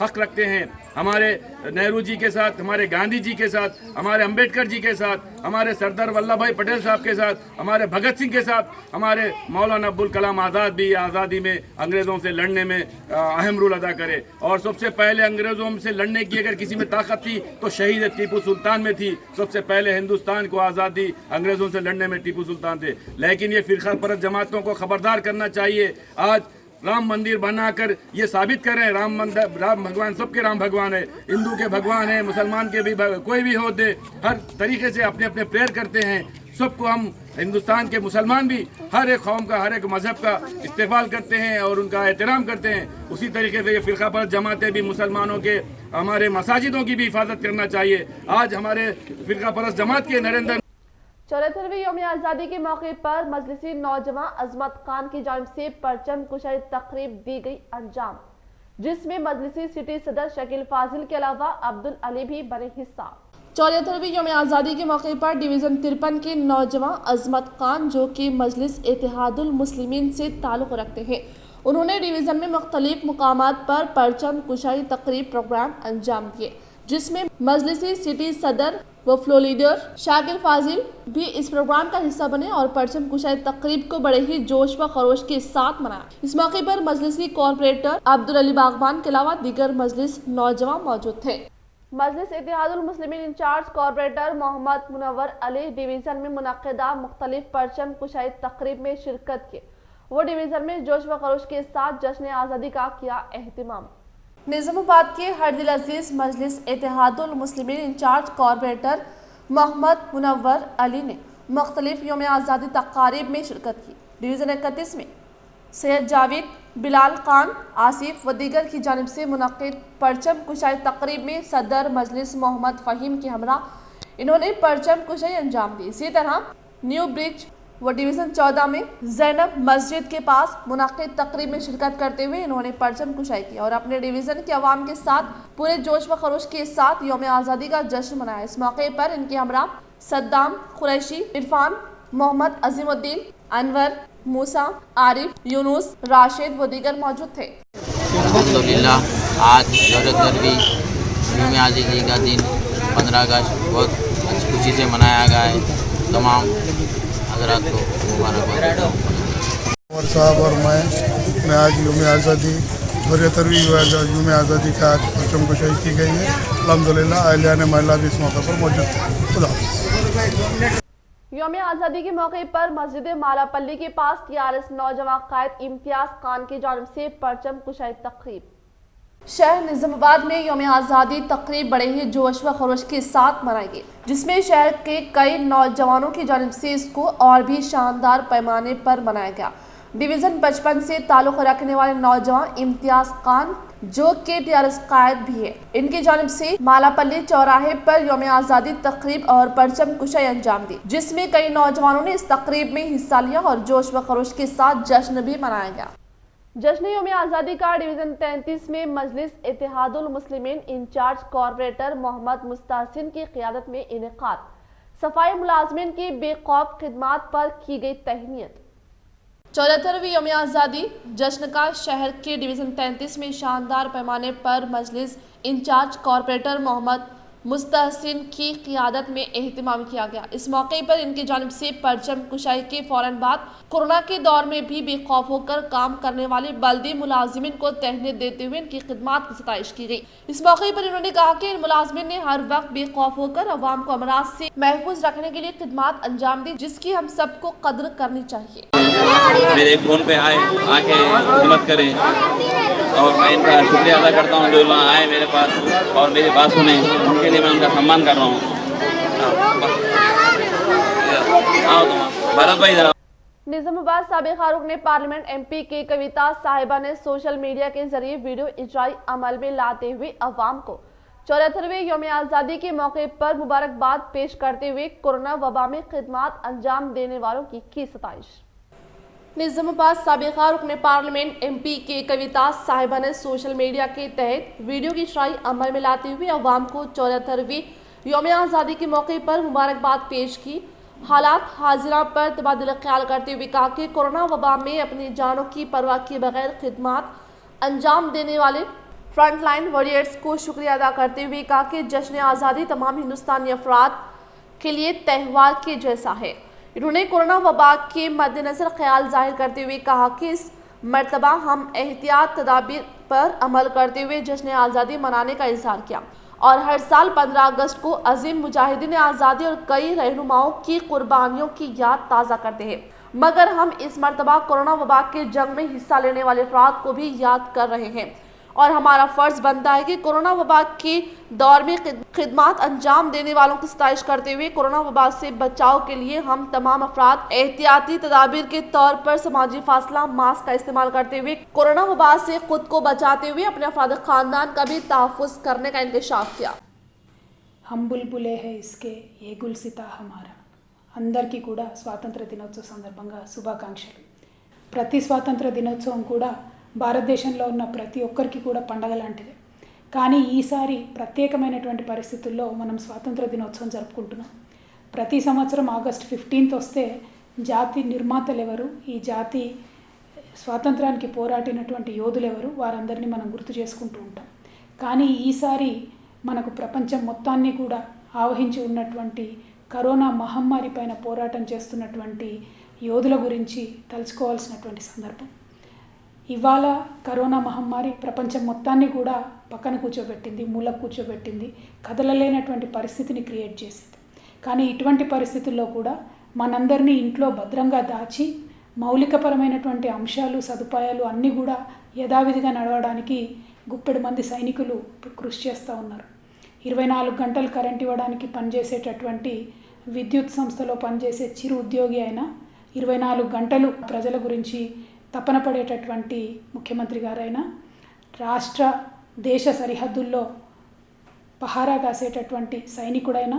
हक रखते हैं। हमारे नेहरू जी के साथ, हमारे गांधी जी के साथ, हमारे अंबेडकर जी के साथ, हमारे सरदार वल्लभ भाई पटेल साहब के साथ, हमारे भगत सिंह के साथ, हमारे मौलाना अब्दुल कलाम आज़ाद भी आज़ादी में अंग्रेज़ों से लड़ने में अहम रोल अदा करे। और सबसे पहले अंग्रेज़ों से लड़ने की अगर किसी में ताकत थी तो शहीद टीपू सुल्तान में थी। सबसे पहले हिंदुस्तान को आज़ादी अंग्रेज़ों से लड़ने में टीपू सुल्तान थे। लेकिन ये फ़िरका परस्त जमातों को खबरदार करना चाहिए। आज राम मंदिर बनाकर ये साबित कर रहे हैं राम भगवान, सबके राम भगवान है, हिंदू के भगवान है, मुसलमान के भी, कोई भी हो दे, हर तरीके से अपने अपने प्रेयर करते हैं। सबको हम हिंदुस्तान के मुसलमान भी हर एक कौम का, हर एक मज़हब का इस्तेमाल करते हैं और उनका एहतराम करते हैं। उसी तरीके से ये फ़िरका परस्त जमातें भी मुसलमानों के हमारे मसाजिदों की भी हिफाजत करना चाहिए। आज हमारे फिरका परस्त जमात के नरेंद्र 74वीं यौम आज़ादी के मौके पर मजलिसी नौजवान अजमत खान की जानिब से परचम कुशाई तकरीब दी गई अंजाम, जिसमें मजलिसी सिटी सदर शकील फाजिल के अलावा अब्दुल अली भी बने हिस्सा। 74वीं यौम आज़ादी के मौके पर डिवीज़न 53 के नौजवान अजमत खान, जो कि मजलिस इत्तेहादुल मुस्लिमीन से ताल्लुक़ रखते हैं, उन्होंने डिवीज़न में मुख्तलिफ मुकामात पर परचम कुशाई तकरीब प्रोग्राम अंजाम दिए, जिसमें मजलिसी सिटी सदर व फ्लो लीडर शाकिल फाजिल भी इस प्रोग्राम का हिस्सा बने और परचम कुशाई तकरीब को बड़े ही जोश व खरोश के साथ मनाया। इस मौके पर मजलिसी कॉर्पोरेटर अब्दुल अली बागबान के अलावा दीगर मजलिस नौजवान मौजूद थे। Majlis Ittehadul Muslimeen incharge corporator Mohammed Munawar Ali division में मुनक़दा मुख्तलिफ परचम कुशाई तकरीब में शिरकत की। वो डिवीज़न में जोश व खरोश के साथ जश्न आज़ादी का किया एहतिमाम। निज़ामाबाद के हरदिल अजीज मजलिस इत्तेहादुल मुस्लिमीन इंचार्ज कॉर्पोरेटर मोहम्मद मुनव्वर अली ने मुख्तलिफ यौम आज़ादी तक़ारीब में शिरकत की। डिवीज़न 31 में सैयद जावेद, बिलाल खान, आसिफ व दीगर की जानिब से मुनक़िद परचम कुशाई तकरीब में सदर मजलिस मोहम्मद फ़हीम के हमरा इन्होंने परचम कुशाई अंजाम दी। इसी तरह न्यू ब्रिज व डिवीज़न 14 में ज़ैनब मस्जिद के पास मुनक़िद तकरीब में शिरकत करते हुए इन्होंने परचम कुशाई की और अपने डिवीज़न के अवाम के साथ पूरे जोश व खरोश के साथ यौम आज़ादी का जश्न मनाया। इस मौके पर इनके हमरा सद्दाम, कुरैशी, इरफान, मोहम्मद अजीमुद्दीन, अनवर, मूसा, आरिफ, यूनुस, राशिद व दीगर मौजूद थे। अल्हम्दुलिल्लाह आज 74वीं यौम आज़ादी का दिन 15 अगस्त बहुत खुशी से मनाया गया है। तमाम हज़रात को मुबारकबाद। उमर साहब और मैं आज यौम आज़ादी 74वीं यौम आज़ादी का परचम कुशाई की गई है। अल्हम्दुलिल्लाह अहलियान महिला भी इस मौके पर मौजूद थे। खुदा हाफ़िज़। यौम आज़ादी के मौके पर मस्जिद मालापल्ली के पास TRS नौजवान कायद इम्तियाज खान की जानिब से परचम कुशाई तकरीब। शहर निज़ामाबाद में यौम आज़ादी तकरीब बड़े ही जोश व खरोश के साथ मनाई गई, जिसमें शहर के कई नौजवानों की जानिब से इसको और भी शानदार पैमाने पर मनाया गया। डिवीज़न 55 से ताल्लुक़ रखने वाले नौजवान इम्तियाज खान, जो के TRS कायद भी है, इनकी जानिब से मालापल्ली चौराहे पर यौम आज़ादी तकरीब और परचम कुशाई अंजाम दी, जिसमें कई नौजवानों ने इस तकरीब में हिस्सा लिया और जोश व खरोश के साथ जश्न भी मनाया गया। जश्न यौम आज़ादी का डिवीज़न 33 में मजलिस इत्तेहादुल मुस्लिमीन इंचार्ज कॉर्पोरेटर मोहम्मद मुस्तहसिन की क़ियादत में इनेकाद। सफाई मुलाजमीन की बेखौफ खिदमात पर की गई तहनीत। 74वीं यौम आज़ादी जश्न का शहर के डिवीज़न 33 में शानदार पैमाने पर मजलिस इंचार्ज कॉर्पोरेटर मोहम्मद मुस्तहसिन की क़ियादत में एहतिमाम किया गया। इस मौके पर इनकी जानिब से परचम कुशाई के फ़ौरन बाद कोरोना के दौर में भी बेखौफ होकर काम करने वाले बल्दी मुलाजिमिन को तहनीत देते हुए इनकी खिदमात की सताइश की गई। इस मौके पर इन्होंने कहा कि इन मुलाजिमिन ने हर वक्त बेखौफ होकर अवाम को अमराज से महफूज रखने के लिए खिदमात अंजाम दी, जिसकी हम सबको कदर करनी चाहिए। मेरे फ़ोन पे आके खिदमत करें और मैं इनका शुक्रिया अदा करता हूँ जो वहाँ आए मेरे पास और मेरी बात सुने, उनके लिए मैं उनका सम्मान कर रहा हूँ। भारत भाई जरा। निज़ामाबाद साबिक़ फ़ारूक ने पार्लियामेंट MP के कविता साहिबा ने सोशल मीडिया के जरिए वीडियो इजराई अमल में लाते हुए अवाम को 74वें यौम आज़ादी के मौके पर मुबारकबाद पेश करते हुए कोरोना वबा में खिदमात अंजाम देने वालों की सताइश। निज़ामाबाद साबिक़ फ़ारूक ने पार्लियामेंट MP के कविता साहिबा ने सोशल मीडिया के तहत वीडियो की इजराई अमल में लाते हुए अवाम को 74वीं यौम आज़ादी के मौके पर मुबारकबाद पेश की। हालात हाजिरा पर तबादला ख्याल करते हुए कहा कि कोरोना वबा में अपनी जानों की परवाह किए बगैर खिदमात अंजाम देने वाले फ्रंट लाइन वॉरियर्स को शुक्रिया अदा करते हुए कहा कि जश्न आज़ादी तमाम हिंदुस्तानी अफराद के लिए त्यौहार के जैसा है। इन्होंने कोरोना वबा के मद्देनज़र ख्याल जाहिर करते हुए कहा कि इस मरतबा हम एहतियात तदाबीर पर अमल करते हुए जश्न आज़ादी मनाने का इज़हार किया और हर साल 15 अगस्त को अजीम मुजाहिदीन आज़ादी और कई रहनुमाओं की कुर्बानियों की याद ताज़ा करते हैं, मगर हम इस मरतबा कोरोना वबा के जंग में हिस्सा लेने वाले अफराद को भी याद कर रहे हैं اور ہمارا فرض بنتا ہے کہ کورونا وبا کے دور میں خدمات انجام دینے والوں کی ستائش کرتے ہوئے کورونا وبا سے بچاؤ کے لیے ہم تمام افراد احتیاطی تدابیر کے طور پر سماجی فاصلہ ماسک کا استعمال کرتے ہوئے کورونا وبا سے خود کو بچاتے ہوئے اپنے افراد خاندان کا بھی تحفظ کرنے کا انکشاف کیا. हम बुलबुले है इसके ये गुलसिता हमारा అందరికీ కూడా స్వాతంత్ర దినోత్సవ సందర్భంగా శుభాకాంక్షలు. ప్రతి స్వాతంత్ర దినోత్సవం కూడా భారతదేశంలో ఉన్న ప్రతి ఒక్కరికి కూడా పండగ లాంటిదే. కానీ ఈసారి ప్రత్యేకమైనటువంటి పరిస్థితుల్లో మనం స్వాతంత్ర దినోత్సవం జరుపుకుంటున్నాం. ప్రతి సంవత్సరం ఆగస్ట్ 15 వస్తే జాతి నిర్మాతలు ఎవరు, ఈ జాతి స్వాతంత్రానికి పోరాడినటువంటి యోధులు ఎవరు, వారందరినీ మనం గుర్తు చేసుకుంటూ ఉంటాం. కానీ ఈసారి మనకు ప్రపంచం మొత్తాన్ని కూడా ఆవహించి ఉన్నటువంటి కరోనా మహమ్మారి పైన పోరాటం చేస్తున్నటువంటి యోధుల గురించి తలుచుకోవాల్సినటువంటి సందర్భం. ఇవాళ కరోనా మహమ్మారి ప్రపంచం మొత్తాన్ని కూడా పక్కన కూర్చోబెట్టింది, మూలకు కూర్చోబెట్టింది, కదలలేనటువంటి పరిస్థితిని క్రియేట్ చేసింది. కానీ ఇటువంటి పరిస్థితుల్లో కూడా మనందరినీ ఇంట్లో భద్రంగా దాచి మౌలికపరమైనటువంటి అంశాలు, సదుపాయాలు అన్నీ కూడా యథావిధిగా నడవడానికి గుప్పెడు మంది సైనికులు కృషి చేస్తూ ఉన్నారు. 24 గంటలు కరెంట్ ఇవ్వడానికి పనిచేసేటటువంటి విద్యుత్ సంస్థలో పనిచేసే చిరు ఉద్యోగి అయినా 24 గంటలు ప్రజల గురించి తపన పడేటటువంటి ముఖ్యమంత్రి గారైనా, రాష్ట్ర దేశ సరిహద్దుల్లో పహారా కాసేటటువంటి సైనికుడైనా,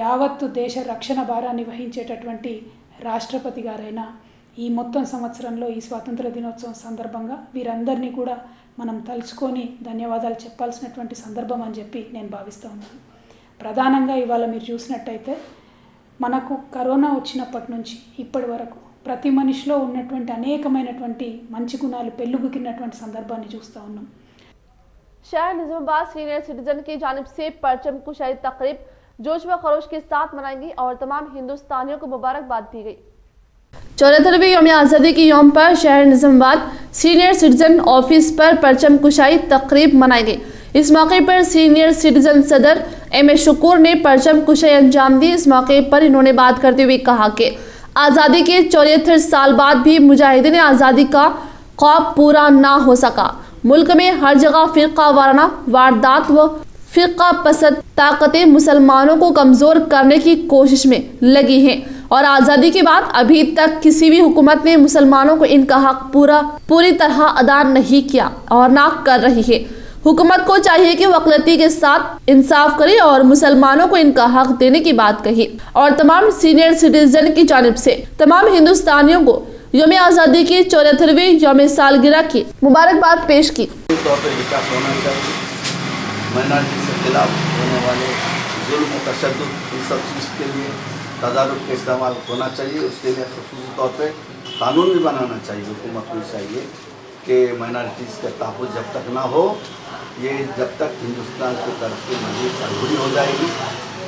యావత్తు దేశ రక్షణ భారాన్ని వహించేటటువంటి రాష్ట్రపతి గారైనా ఈ మొత్తం సంవత్సరంలో ఈ స్వాతంత్ర దినోత్సవం సందర్భంగా వీరందరినీ కూడా మనం తలుచుకొని ధన్యవాదాలు చెప్పాల్సినటువంటి సందర్భం అని చెప్పి నేను భావిస్తూ ఉన్నాను. ప్రధానంగా ఇవాళ మీరు చూసినట్టయితే మనకు కరోనా వచ్చినప్పటి నుంచి ఇప్పటి వరకు ప్రతి మనిషిలో ఉన్నటువంటి అనేకమైనటువంటి మంచి గుణాలు పెళ్ళుబుకినటువంటి సందర్భాన్ని చూస్తూ ఉన్నాం. शहर निजामाबाद सीनियर सिटीजन की जानिब से परचम कुशाई तकरीब जोश व खरोश के साथ मनाई गई और तमाम हिंदुस्तानियों को मुबारकबाद दी गई. 74वें यौम आज़ादी के यौम पर शहर निजामाबाद सीनियर सिटीजन ऑफिस पर परचम कुशाई तकरीब मनाई गई. इस मौके पर सीनियर सिटीजन सदर एम ए शकूर ने परचम कुशाई अंजाम दी. इस मौके पर इन्होंने बात करते हुए कहा कि आज़ादी के 74 साल बाद भी मुजाहिदीन आज़ादी का ख्वाब पूरा ना हो सका. मुल्क में हर जगह फ़िरका वाराना वारदात व फ़िरका पसंद ताकतें मुसलमानों को कमज़ोर करने की कोशिश में लगी हैं और आज़ादी के बाद अभी तक किसी भी हुकूमत ने मुसलमानों को इनका हक पूरी तरह अदा नहीं किया और ना कर रही है. हुकूमत को चाहिए कि वो अक़लियती के साथ इंसाफ करे और मुसलमानों को इनका हक देने की बात कही और तमाम सीनियर सिटीजन की जानिब से तमाम हिंदुस्तानियों को यौम आज़ादी की 74वीं यौम सालगिरह की मुबारकबाद पेश की. माइनॉरिटी के खिलाफ होने वाले जुल्म व तशद्दुद इन सब चीज़ के लिए तदारुक का इस्तेमाल होना चाहिए. उसके लिए ख़ुसूसी तौर पे कानून भी बनाना चाहिए. हुकूमत को चाहिए कि माइनॉरिटीज़ का तहफ़्फ़ुज़ जब तक ना हो, ये जब तक हिंदुस्तान की तरक्की मज़ीद अधूरी हो जाएगी.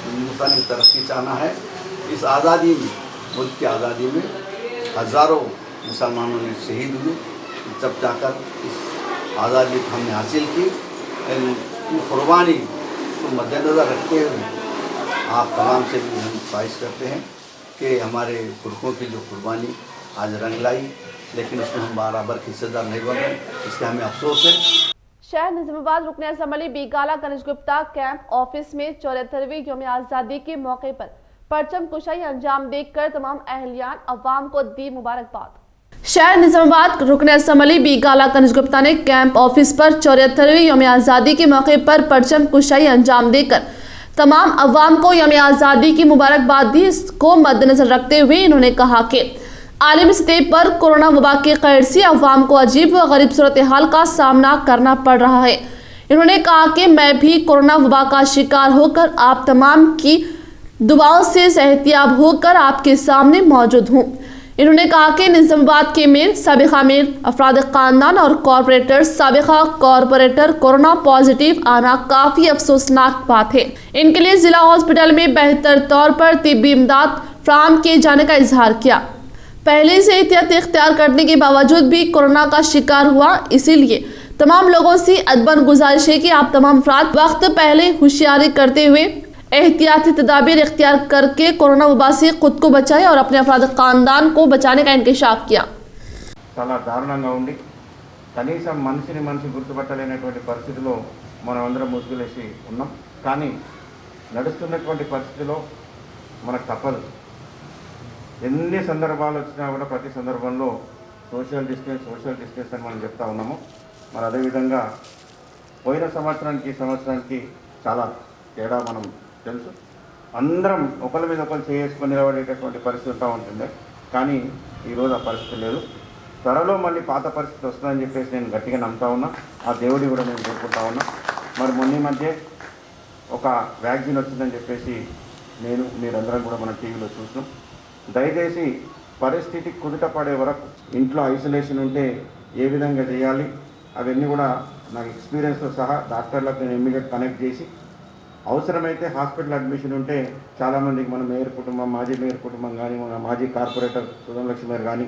हिंदुस्तान की तरक्की चाहना है. इस आज़ादी में, मुल्क की आज़ादी में हज़ारों मुसलमानों ने शहीद हुए. जब जाकर इस आज़ादी को हमने हासिल की, कुर्बानी को मद्देनज़र रखते हुए आप तमाम से भी हम ख्वाहिश करते हैं कि हमारे पुरखों की जो कुर्बानी आज रंग लाई, लेकिन उसमें हम बराबर हिस्सेदार नहीं बन रहे, इसका हमें अफसोस है. शहर निजामाबाद रुकन assembly Bigala Ganesh Gupta camp office में 74वीं यौम आज़ादी के मौके पर परचम कुशाई अंजाम देकर तमाम अहलियान अवाम को दी मुबारकबाद. शहर निजामाबाद रुकन असम्बली बीगाला गणेश गुप्ता ने कैंप ऑफिस पर 74वीं यौम आज़ादी के मौके पर परचम कुशाई अंजाम देकर तमाम अवाम को यौम आज़ादी की मुबारकबाद दी. इसको मद्देनजर रखते हुए इन्होंने कहा कि आलमी सतह पर कोरोना वबा के कहर से अवाम को अजीब व गरीब सूरत हाल का सामना करना पड़ रहा है. इन्होंने कहा कि मैं भी कोरोना वबा का शिकार होकर आप तमाम की दुआओं से सेहतियाब होकर आपके सामने मौजूद हूँ. इन्होंने कहा कि निजामाबाद के मेयर, साबिक़ा मेयर, अफराद ख़ानदान और कॉरपोरेटर साबिक़ा कॉरपोरेटर कोरोना पॉजिटिव आना काफ़ी अफसोसनाक बात है. इनके लिए ज़िला हॉस्पिटल में बेहतर तौर पर तिब्बी इमदाद फराहम किए जाने का इजहार किया. पहले से एहतियात इख्तियार करने के बावजूद भी कोरोना का शिकार हुआ. इसीलिए तमाम लोगों से अदबन गुजारिश है कि आप तमाम अफराद वक्त पहले होशियारी करते हुए एहतियाती तदाबीर इख्तियार करके कोरोना वबा से खुद को बचाए और अपने अफराद ख़ानदान को बचाने का इंकशाफ किया. చాలా దారుణంగా ఉంది. కనీసం మనిషిని మనిషి గుర్తుపట్టలేనటువంటి పరిస్థితిలో మనం అందరం ముసుగులేసి ఉన్నాం. కానీ నడుస్తున్నటువంటి పరిస్థితిలో మనకు తప్పదు. ఎన్ని సందర్భాలు వచ్చినా కూడా ప్రతి సందర్భంలో సోషల్ డిస్టెన్స్ అని మనం చెప్తా ఉన్నాము. మరి అదేవిధంగా పోయిన సంవత్సరానికి ఈ సంవత్సరానికి చాలా తేడా మనం తెలుసు. అందరం ఒకరి మీద ఒకరు చేసుకొని నిలబడేటటువంటి పరిస్థితి ఉంటా ఉంటుంది. కానీ ఈరోజు ఆ పరిస్థితి లేదు. త్వరలో మళ్ళీ పాత పరిస్థితి వస్తుందని చెప్పేసి నేను గట్టిగా నమ్ముతా ఉన్నా. ఆ దేవుడి కూడా నేను కోరుకుంటా ఉన్నా. మరి మొన్న మధ్య ఒక వ్యాక్సిన్ వచ్చిందని చెప్పేసి మీరందరం కూడా మన టీవీలో చూసినాం. దయచేసి పరిస్థితి కుదుట పడే వరకు ఇంట్లో ఐసోలేషన్ ఉంటే ఏ విధంగా చేయాలి అవన్నీ కూడా నాకు ఎక్స్పీరియన్స్తో సహా డాక్టర్లకు నేను ఇమ్మీడియట్ కనెక్ట్ చేసి అవసరమైతే హాస్పిటల్ అడ్మిషన్ ఉంటే చాలామందికి మన మేయర్ కుటుంబం, మాజీ మేయర్ కుటుంబం కానీ, మన మాజీ కార్పొరేటర్ సుధనలక్ష్మి గారు కానీ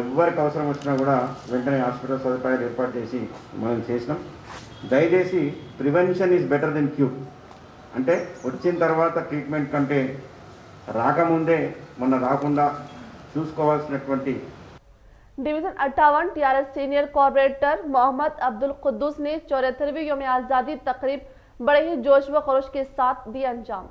ఎవరికి అవసరం వచ్చినా కూడా వెంటనే హాస్పిటల్ సదుపాయాలు ఏర్పాటు చేసి మనం చేసినాం. దయచేసి prevention is better than cure. అంటే వచ్చిన తర్వాత ట్రీట్మెంట్ కంటే రాకముందే మొన్న రాకుండా చూసుకోవాల్సినటువంటి. Division 58 TRS senior corporator Mohammed Abdul Quddus ने 74वीं यौम आज़ादी तकरीब बड़े ही जोश व खरोश के साथ दी अंजाम।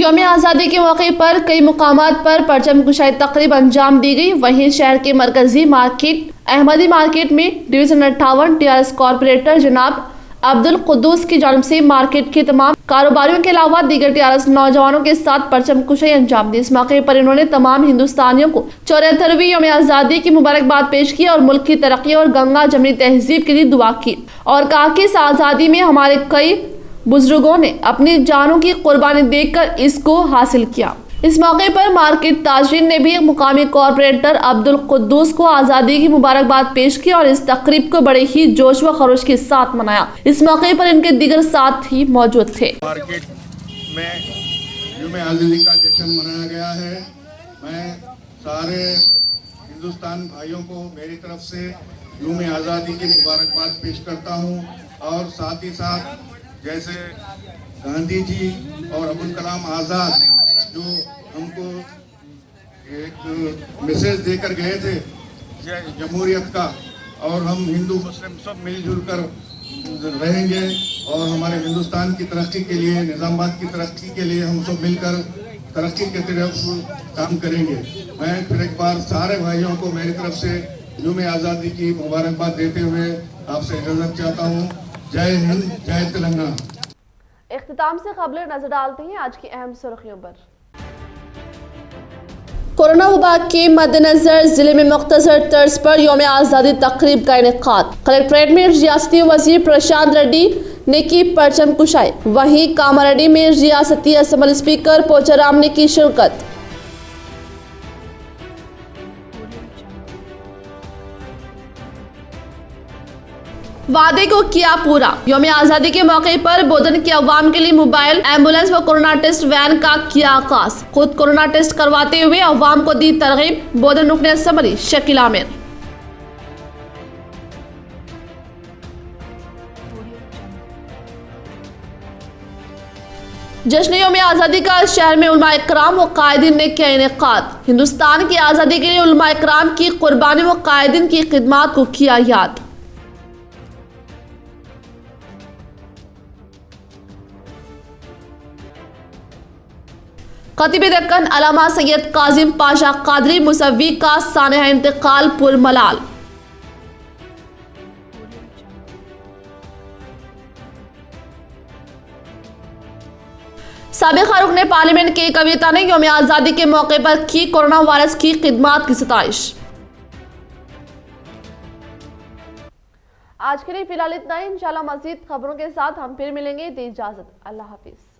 यौम आज़ादी के मौके पर कई मुकामात पर परचम कुशाई तकरीब अंजाम दी गई। वहीं शहर के मरकजी मार्केट अहमदी मार्केट में डिवीजन 58 टीआरएस कॉर्पोरेटर जनाब अब्दुल कुद्दूस की जानिब से मार्केट के तमाम कारोबारियों के अलावा दीगर टीआरएस नौजवानों के साथ परचम कुशाई अंजाम दी। इस मौके पर इन्होंने तमाम हिंदुस्तानियों को 74वीं यौम आज़ादी की मुबारकबाद पेश की और मुल्क की तरक्की और गंगा जमनी तहजीब के लिए दुआ की और कहा कि इस आज़ादी में हमारे कई बुजुर्गों ने अपनी जानों की कुर्बानी देकर इसको हासिल किया। इस मौके पर मार्केट ताजरीन ने भी मुकामी कॉर्पोरेटर अब्दुल कुद्दूस को आज़ादी की मुबारकबाद पेश की और इस तकरीब को बड़े ही जोश व खरोश के साथ मनाया। इस मौके पर इनके दीगर साथी मौजूद थे। मार्केट में यौम आज़ादी का जश्न मनाया गया है। मैं सारे हिंदुस्तान भाइयों को मेरी तरफ से यौम आज़ादी की मुबारकबाद पेश करता हूँ और साथ ही साथ जैसे गांधी जी और अब्दुल कलाम आज़ाद जो हमको एक मैसेज देकर गए थे जमहूरियत का, और हम हिंदू मुस्लिम सब मिलजुल कर रहेंगे और हमारे हिंदुस्तान की तरक्की के लिए, निज़ामाबाद की तरक्की के लिए हम सब मिलकर तरक्की की तरफ काम करेंगे। मैं फिर एक बार सारे भाइयों को मेरी तरफ से यौम आज़ादी की मुबारकबाद देते हुए आपसे इजाज़त चाहता हूँ। जय हिंद, जय तेलंगाना। इख्तिताम से खबरें नजर डालते हैं आज की अहम सुर्खियों पर। कोरोना वबा के मद्देनजर जिले में मुख्तसर तर्ज पर यौम आज़ादी तकरीब का इनेकाद। कलेक्ट्रेट में रियासती वज़ीर प्रशांत रेड्डी ने की परचम कुशाई। वहीं कामारेड्डी में रियासती असम्बली स्पीकर पोचाराम ने की शिरकत। वादे को किया पूरा। यौम आज़ादी के मौके पर बोधन की अवाम के लिए मोबाइल एम्बुलेंस व कोरोना टेस्ट वैन का किया आगाज। खुद कोरोना टेस्ट करवाते हुए अवाम को दी तरगीब। बोधन रुकने असम्बली शकील आमिर। जश्न यौम आज़ादी का शहर में उलमा इकराम व कायदीन ने किया इनेकाद। हिंदुस्तान की आज़ादी के लिए उलमा इकराम की कुर्बानी व कायदीन की खिदमात को किया याद। खतीब दक्कन अल्लामा सैयद काजिम पाशा कादरी मुसव्वी का सानहा इंतकाल पुरमलाल। साबिक़ रुकन पार्लियामेंट के कविता ने यौम आज़ादी के मौके पर की कोरोना वायरस की खिदमात की सताइश। आज के लिए फिलहाल इतना ही। इंशाल्लाह मज़ीद खबरों के साथ हम फिर मिलेंगे। दी इजाज़त। अल्लाह हाफिज़।